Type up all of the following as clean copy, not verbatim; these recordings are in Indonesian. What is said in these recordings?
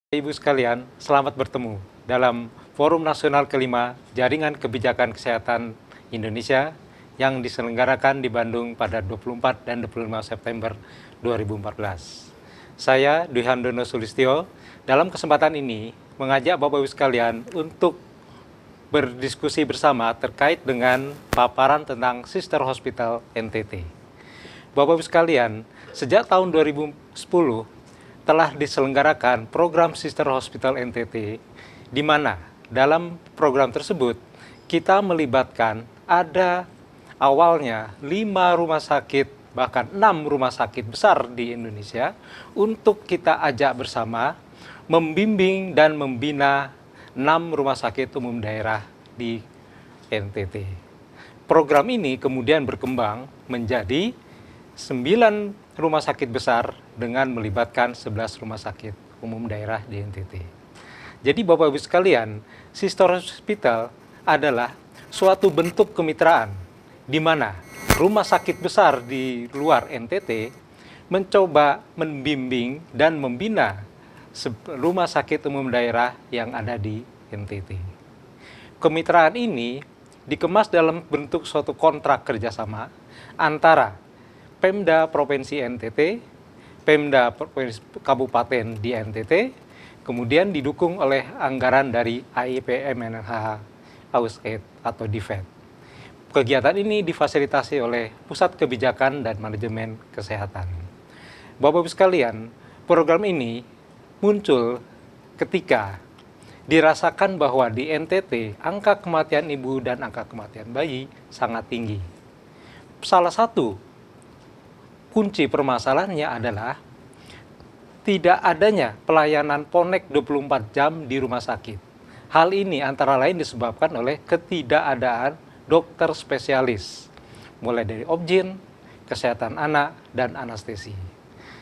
Ibu sekalian, selamat bertemu dalam Forum Nasional kelima Jaringan Kebijakan Kesehatan Indonesia yang diselenggarakan di Bandung pada 24 dan 25 September 2014. Saya Dwi Handono Sulistyo, dalam kesempatan ini mengajak Bapak Ibu sekalian untuk berdiskusi bersama terkait dengan paparan tentang Sister Hospital NTT. Bapak Ibu sekalian, sejak tahun 2010 telah diselenggarakan program Sister Hospital NTT, di mana dalam program tersebut kita melibatkan ada awalnya 5 rumah sakit, bahkan 6 rumah sakit besar di Indonesia untuk kita ajak bersama membimbing dan membina 6 rumah sakit umum daerah di NTT. Program ini kemudian berkembang menjadi 9 rumah sakit besar dengan melibatkan 11 rumah sakit umum daerah di NTT. Jadi Bapak Ibu sekalian, Sister Hospital adalah suatu bentuk kemitraan di mana rumah sakit besar di luar NTT mencoba membimbing dan membina rumah sakit umum daerah yang ada di NTT. Kemitraan ini dikemas dalam bentuk suatu kontrak kerjasama antara Pemda Provinsi NTT, Pemda Kabupaten di NTT, kemudian didukung oleh anggaran dari AIPMNH AUSAID atau DIFED. Kegiatan ini difasilitasi oleh Pusat Kebijakan dan Manajemen Kesehatan. Bapak-Ibu sekalian, program ini muncul ketika dirasakan bahwa di NTT angka kematian ibu dan angka kematian bayi sangat tinggi. Salah satu kunci permasalahannya adalah tidak adanya pelayanan ponek 24 jam di rumah sakit. Hal ini antara lain disebabkan oleh ketidakadaan dokter spesialis, mulai dari obgyn, kesehatan anak, dan anestesi.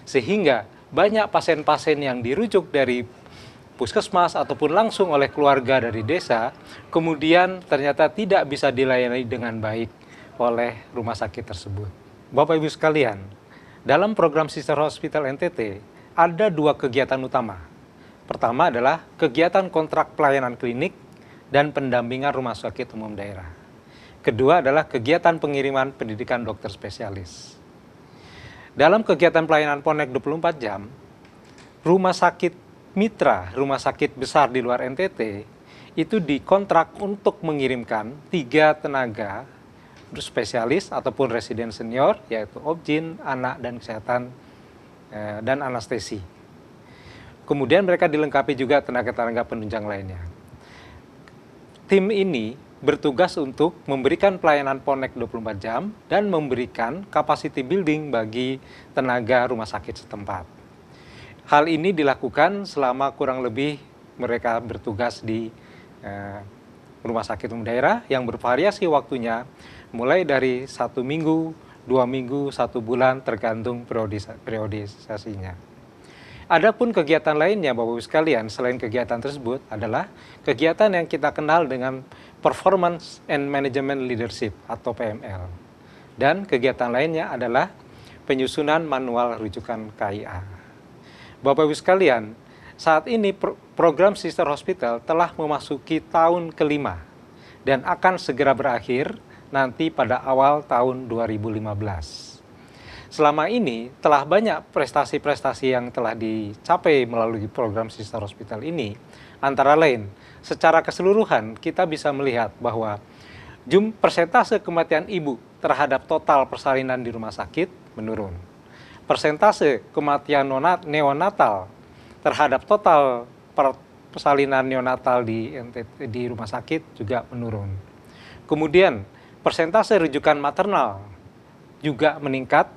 Sehingga banyak pasien-pasien yang dirujuk dari puskesmas ataupun langsung oleh keluarga dari desa, kemudian ternyata tidak bisa dilayani dengan baik oleh rumah sakit tersebut. Bapak Ibu sekalian, dalam program Sister Hospital NTT ada 2 kegiatan utama. Pertama adalah kegiatan kontrak pelayanan klinik dan pendampingan rumah sakit umum daerah. Kedua adalah kegiatan pengiriman pendidikan dokter spesialis. Dalam kegiatan pelayanan ponek 24 jam, rumah sakit mitra, rumah sakit besar di luar NTT itu dikontrak untuk mengirimkan 3 tenaga spesialis ataupun residen senior, yaitu obgyn, anak, dan kesehatan dan anestesi. Kemudian mereka dilengkapi juga tenaga-tenaga penunjang lainnya. Tim ini bertugas untuk memberikan pelayanan ponek 24 jam dan memberikan capacity building bagi tenaga rumah sakit setempat. Hal ini dilakukan selama kurang lebih mereka bertugas di rumah sakit umum daerah yang bervariasi waktunya, mulai dari 1 minggu, 2 minggu, 1 bulan, tergantung periodisasinya. Adapun kegiatan lainnya Bapak Ibu sekalian, selain kegiatan tersebut adalah kegiatan yang kita kenal dengan Performance and Management Leadership atau PML. Dan kegiatan lainnya adalah penyusunan manual rujukan KIA. Bapak Ibu sekalian, saat ini program Sister Hospital telah memasuki tahun kelima dan akan segera berakhir nanti pada awal tahun 2015. Selama ini telah banyak prestasi-prestasi yang telah dicapai melalui program Sister Hospital ini. Antara lain, secara keseluruhan kita bisa melihat bahwa persentase kematian ibu terhadap total persalinan di rumah sakit menurun. Persentase kematian neonatal terhadap total persalinan neonatal di rumah sakit juga menurun. Kemudian persentase rujukan maternal juga meningkat.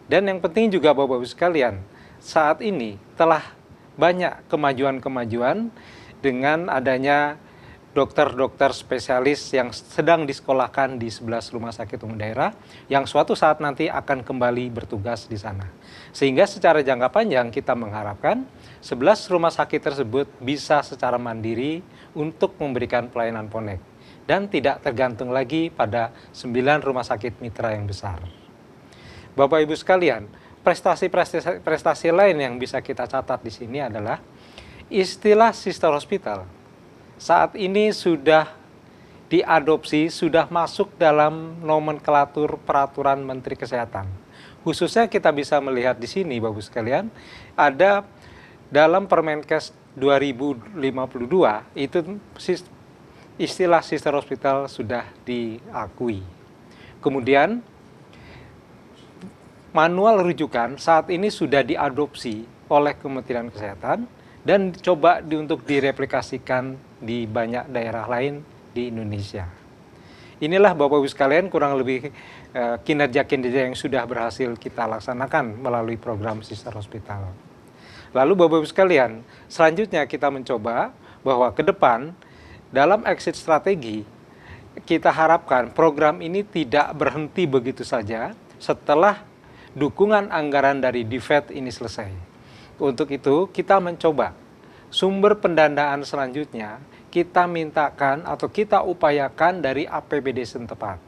Dan yang penting juga Bapak Ibu sekalian, saat ini telah banyak kemajuan-kemajuan dengan adanya dokter-dokter spesialis yang sedang disekolahkan di 11 rumah sakit umum daerah yang suatu saat nanti akan kembali bertugas di sana. Sehingga secara jangka panjang kita mengharapkan 11 rumah sakit tersebut bisa secara mandiri untuk memberikan pelayanan ponek dan tidak tergantung lagi pada 9 rumah sakit mitra yang besar. Bapak Ibu sekalian, prestasi-prestasi lain yang bisa kita catat di sini adalah Istilah sister hospital saat ini sudah diadopsi, sudah masuk dalam nomenklatur peraturan Menteri Kesehatan. Khususnya kita bisa melihat di sini, Bapak sekalian, ada dalam Permenkes 2052 itu istilah sister hospital sudah diakui. Kemudian manual rujukan saat ini sudah diadopsi oleh Kementerian Kesehatan dan coba untuk direplikasikan di banyak daerah lain di Indonesia. Inilah Bapak Ibu sekalian kurang lebih kinerja-kinerja yang sudah berhasil kita laksanakan melalui program Sister Hospital. Lalu Bapak Ibu sekalian, selanjutnya kita mencoba bahwa ke depan dalam exit strategi kita harapkan program ini tidak berhenti begitu saja setelah dukungan anggaran dari DFED ini selesai. Untuk itu kita mencoba sumber pendanaan selanjutnya kita mintakan atau kita upayakan dari APBD setempat.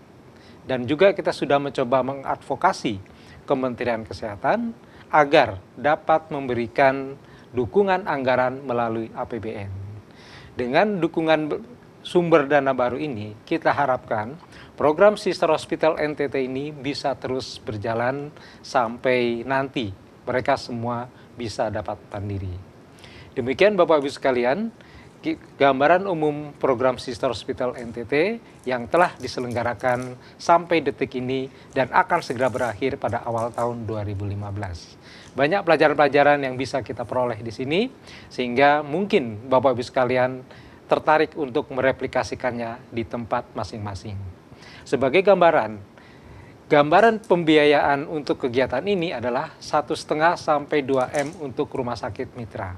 Dan juga kita sudah mencoba mengadvokasi Kementerian Kesehatan agar dapat memberikan dukungan anggaran melalui APBN. Dengan dukungan sumber dana baru ini, kita harapkan program Sister Hospital NTT ini bisa terus berjalan sampai nanti mereka semua bisa dapat mandiri. Demikian Bapak Ibu sekalian, gambaran umum program Sister Hospital NTT yang telah diselenggarakan sampai detik ini dan akan segera berakhir pada awal tahun 2015. Banyak pelajaran-pelajaran yang bisa kita peroleh di sini, sehingga mungkin Bapak Ibu sekalian tertarik untuk mereplikasikannya di tempat masing-masing. Sebagai gambaran pembiayaan untuk kegiatan ini adalah 1,5 sampai 2 M untuk rumah sakit mitra.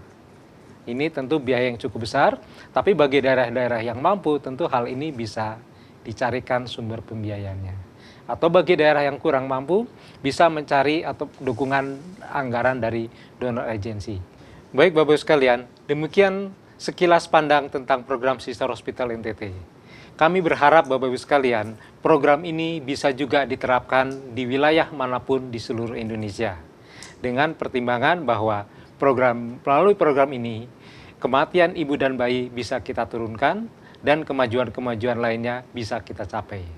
Ini tentu biaya yang cukup besar, tapi bagi daerah-daerah yang mampu tentu hal ini bisa dicarikan sumber pembiayaannya. Atau bagi daerah yang kurang mampu bisa mencari atau dukungan anggaran dari donor agensi. Baik Bapak-Ibu sekalian, demikian sekilas pandang tentang program Sister Hospital NTT. Kami berharap Bapak-Ibu sekalian, program ini bisa juga diterapkan di wilayah manapun di seluruh Indonesia. Dengan pertimbangan bahwa melalui program ini, kematian ibu dan bayi bisa kita turunkan dan kemajuan-kemajuan lainnya bisa kita capai.